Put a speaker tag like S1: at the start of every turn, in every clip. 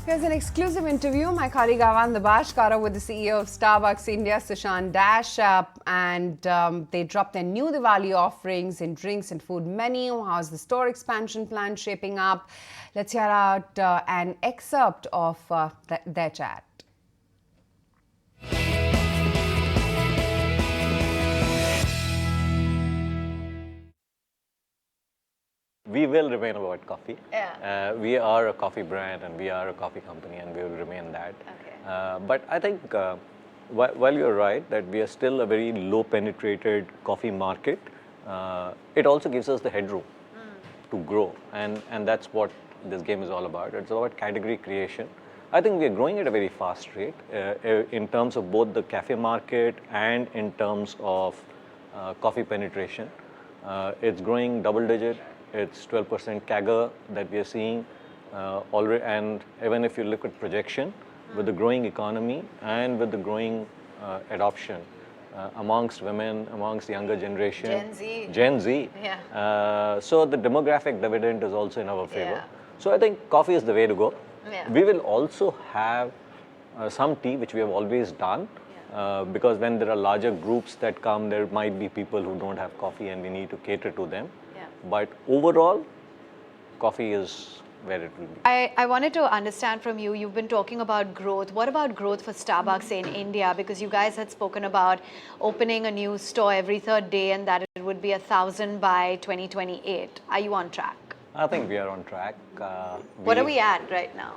S1: Here's an exclusive interview. My colleague Avan Dabash caught up with the CEO of Starbucks India, Sushant Dash, and they dropped their new Diwali offerings in drinks and food menu. How's the store expansion plan shaping up? Let's hear out an excerpt of their chat.
S2: We will remain about coffee.
S3: Yeah.
S2: We are a coffee brand and we are a coffee company and we will remain that.
S3: Okay.
S2: But I think while you're right that we are still a very low penetrated coffee market, it also gives us the headroom to grow, and that's what this game is all about. It's about category creation. I think we are growing at a very fast rate in terms of both the cafe market and in terms of coffee penetration. It's growing double digit. It's 12% CAGR that we are seeing already, and even if you look at projection, with the growing economy and with the growing adoption amongst women, amongst the younger generation.
S3: Gen Z.
S2: Yeah. So the demographic dividend is also in our favor.
S3: Yeah.
S2: So I think coffee is the way to go.
S3: Yeah.
S2: We will also have some tea, which we have always done. Because when there are larger groups that come, there might be people who don't have coffee and we need to cater to them.
S3: Yeah.
S2: But overall, coffee is where it will be.
S3: I wanted to understand from you, you've been talking about growth. What about growth for Starbucks in India? Because you guys had spoken about opening a new store every third day and that it would be 1,000 by 2028. Are you on track?
S2: I think we are on track.
S3: What are we at right now?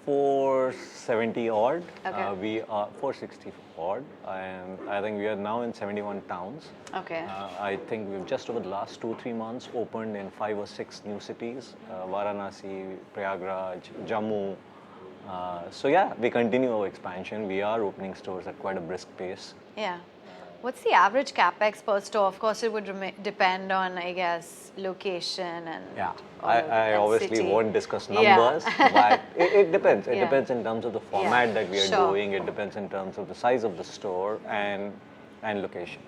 S2: 470 odd.
S3: Okay.
S2: We are 460 odd, and I think we are now in 71 towns.
S3: Okay.
S2: I think we've just over the last 2-3 months opened in 5 or 6 new cities: Varanasi, Prayagraj, Jammu. So yeah, we continue our expansion. We are opening stores at quite a brisk pace.
S3: Yeah. What's the average capex per store? Of course, it would depend on, I guess, location and
S2: Yeah,
S3: and
S2: I obviously
S3: city.
S2: won't discuss
S3: Yeah.
S2: numbers, but it depends. It
S3: Yeah.
S2: depends in terms of the format that we are
S3: Sure.
S2: doing. It depends in terms of the size of the store and location.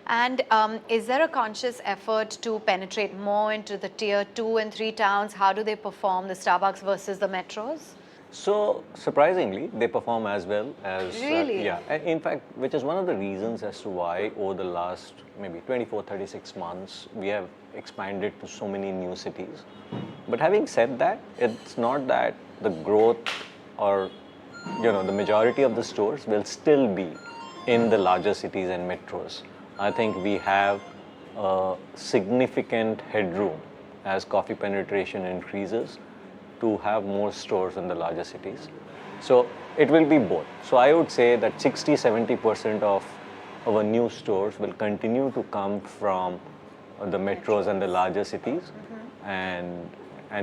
S3: And is there a conscious effort to penetrate more into the tier 2 and 3 towns? How do they perform, the Starbucks versus the metros?
S2: So surprisingly, they perform as well as
S3: Really?
S2: yeah. In fact, which is one of the reasons as to why over the last maybe 24, 36 months we have expanded to so many new cities. But having said that, it's not that the growth or the majority of the stores will still be in the larger cities and metros. I think we have a significant headroom as coffee penetration increases to have more stores in the larger cities. So it will be both. So I would say that 60-70% of our new stores will continue to come from the metros and the larger cities, and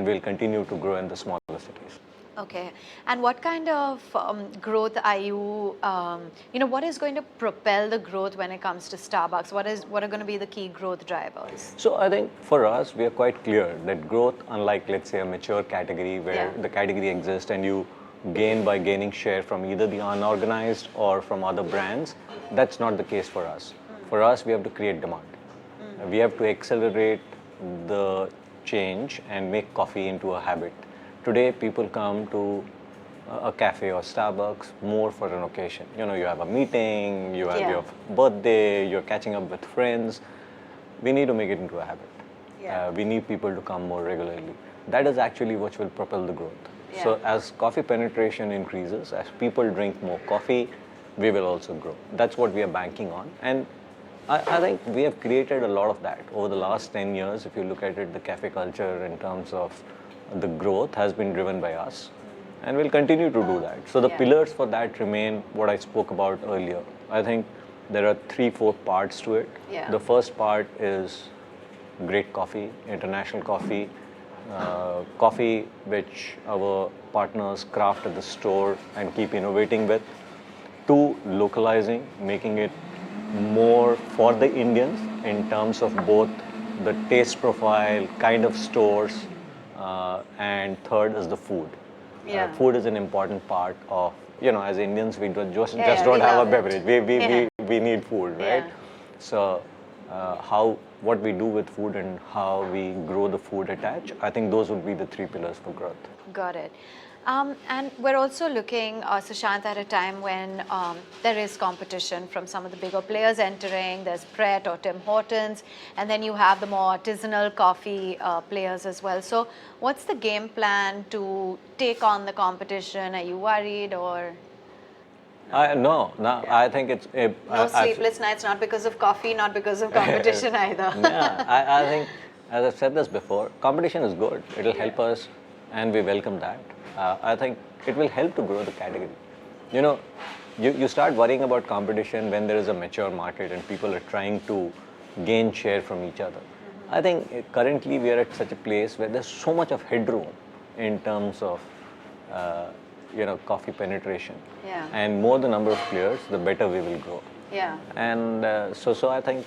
S2: will continue to grow in the smaller cities.
S3: Okay. And what kind of growth are you, what is going to propel the growth when it comes to Starbucks? What are going to be the key growth drivers?
S2: So I think for us, we are quite clear that growth, unlike let's say a mature category where the category exists and you gain by gaining share from either the unorganized or from other brands, that's not the case for us. For us, we have to create demand. We have to accelerate the change and make coffee into a habit. Today, people come to a cafe or Starbucks more for an occasion. You have a meeting, you have your birthday, you're catching up with friends. We need to make it into a habit.
S3: Yeah.
S2: We need people to come more regularly. That is actually what will propel the growth.
S3: Yeah.
S2: So as coffee penetration increases, as people drink more coffee, we will also grow. That's what we are banking on. And I think we have created a lot of that. Over the last 10 years, if you look at it, the cafe culture in terms of the growth has been driven by us, and we'll continue to do that. So the pillars for that remain what I spoke about earlier. I think there are 3-4 parts to it.
S3: Yeah.
S2: The first part is great coffee, international coffee, coffee which our partners craft at the store and keep innovating with. 2, localizing, making it more for the Indians in terms of both the taste profile, kind of stores, and 3rd is the food.
S3: Yeah.
S2: Food is an important part of, as Indians, we just
S3: we
S2: don't have
S3: love
S2: a
S3: it.
S2: beverage. We need food, right?
S3: Yeah.
S2: So what we do with food and how we grow the food attach, I think those would be the 3 pillars for growth.
S3: Got it. And we're also looking, Sushant, at a time when there is competition from some of the bigger players entering. There's Pret or Tim Hortons, and then you have the more artisanal coffee players as well. So what's the game plan to take on the competition? Are you worried or?
S2: No, no. I think it's
S3: No sleepless nights, not because of coffee, not because of competition either.
S2: Yeah, I think, as I've said this before, competition is good. It'll help us, and we welcome that. I think it will help to grow the category. You know, you start worrying about competition when there is a mature market and people are trying to gain share from each other. I think currently we are at such a place where there's so much of headroom in terms of coffee penetration.
S3: Yeah.
S2: And more the number of players, the better we will grow.
S3: Yeah.
S2: And so I think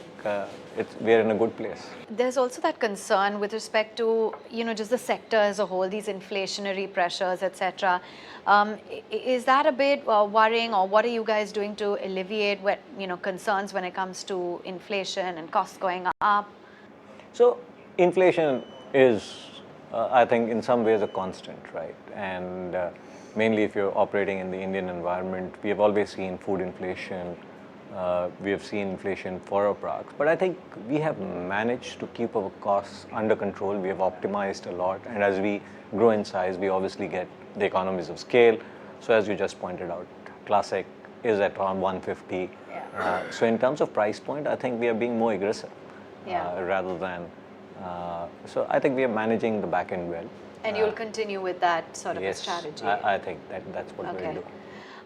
S2: we are in a good place.
S3: There's also that concern with respect to, just the sector as a whole, these inflationary pressures, etc. Is that a bit worrying, or what are you guys doing to alleviate concerns when it comes to inflation and costs going up?
S2: So inflation is, I think, in some ways a constant, right? And mainly if you're operating in the Indian environment, we have always seen food inflation. We have seen inflation for our products, but I think we have managed to keep our costs under control. We have optimized a lot, and as we grow in size, we obviously get the economies of scale. So as you just pointed out, Classic is at around 150. So in terms of price point, I think we are being more aggressive rather than. So I think we are managing the back end well.
S3: And you'll continue with that sort of a strategy?
S2: I think that's what we'll do.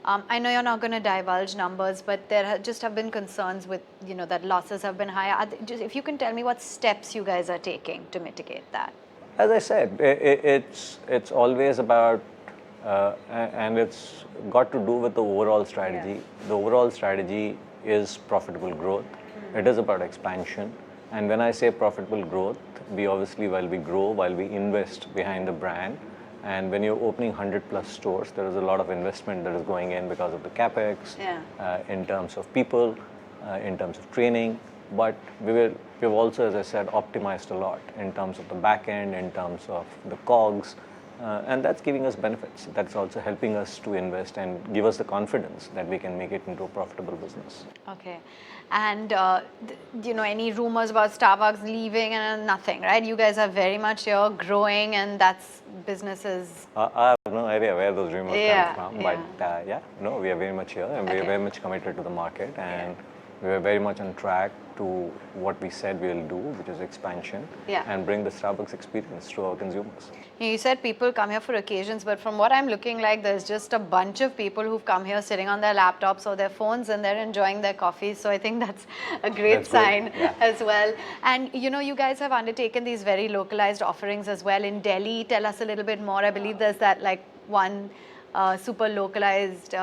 S3: I know you're not going to divulge numbers, but there just have been concerns with, that losses have been higher. If you can tell me what steps you guys are taking to mitigate that.
S2: As I said, it's always about, and it's got to do with the overall strategy. Yeah. The overall strategy is profitable growth. It is about expansion. And when I say profitable growth, we obviously, while we invest behind the brand, and when you're opening 100 plus stores, there is a lot of investment that is going in because of the capex, in terms of people, in terms of training. But we've also, as I said, optimized a lot in terms of the back end, in terms of the COGS, and that's giving us benefits. That's also helping us to invest and give us the confidence that we can make it into a profitable business.
S3: Okay. And, any rumors about Starbucks leaving and nothing, right? You guys are very much here, growing, and that's businesses.
S2: I have no idea where those rumors come from, but we are very much here, and we are very much committed to the market, and we are very much on track to what we said we will do, which is expansion, and bring the Starbucks experience to our consumers.
S3: You said people come here for occasions, but from what I'm looking like, there's just a bunch of people who've come here sitting on their laptops or their phones, and they're enjoying their coffee. So I think that's a great sign as well. And you guys have undertaken these very localized offerings as well in Delhi. Tell us a little bit more. I believe there's that one super localized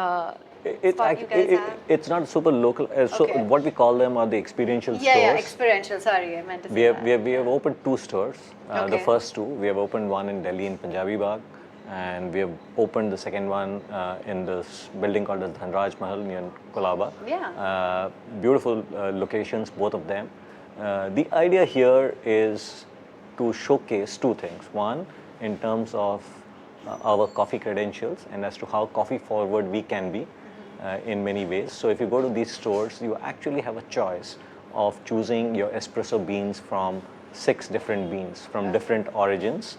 S2: it's not super local. So what we call them are the experiential stores.
S3: Yeah, experiential. Sorry, I meant to say
S2: we have opened 2 stores. The first 2, we have opened one in Delhi in Punjabi Bagh, and we have opened the second one in this building called the Dhanraj Mahal near Kolaba. Beautiful locations, both of them. The idea here is to showcase 2 things. One, in terms of our coffee credentials and as to how coffee forward we can be in many ways. So if you go to these stores, you actually have a choice of choosing your espresso beans from 6 different beans from different origins,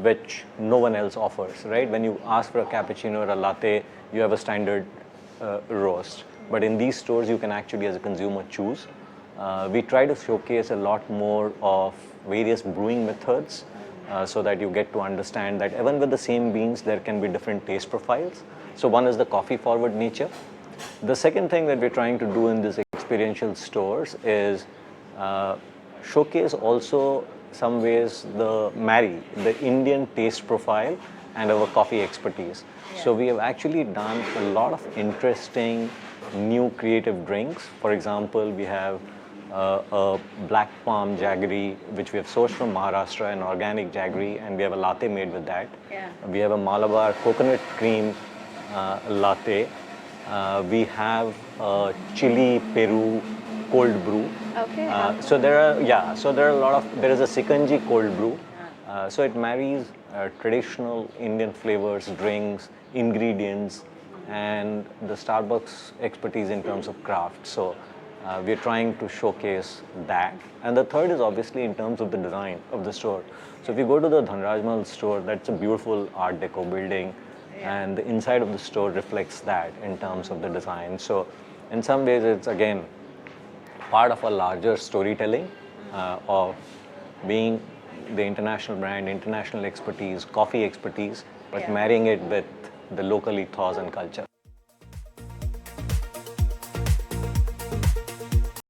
S2: which no one else offers, right? When you ask for a cappuccino or a latte, you have a standard roast. But in these stores, you can actually, as a consumer, choose. We try to showcase a lot more of various brewing methods, so that you get to understand that even with the same beans, there can be different taste profiles. So one is the coffee forward nature. The second thing that we're trying to do in these experiential stores is showcase also some ways the Indian taste profile and our coffee expertise. So we have actually done a lot of interesting new creative drinks. For example, we have a black palm jaggery, which we have sourced from Maharashtra, an organic jaggery, and we have a latte made with that. We have a Malabar coconut cream latte. We have a chili Peru cold brew. So there are a lot of, there is a Sikanji cold brew. So it marries traditional Indian flavors, drinks, ingredients, and the Starbucks expertise in terms of craft. So we're trying to showcase that. And the third is obviously in terms of the design of the store. So if you go to the Dhanraj Mahal store, that's a beautiful Art Deco building, and the inside of the store reflects that in terms of the design. So in some ways, it's again part of a larger storytelling of being the international brand, international expertise, coffee expertise, but
S3: Yeah.
S2: marrying it with the local ethos and culture.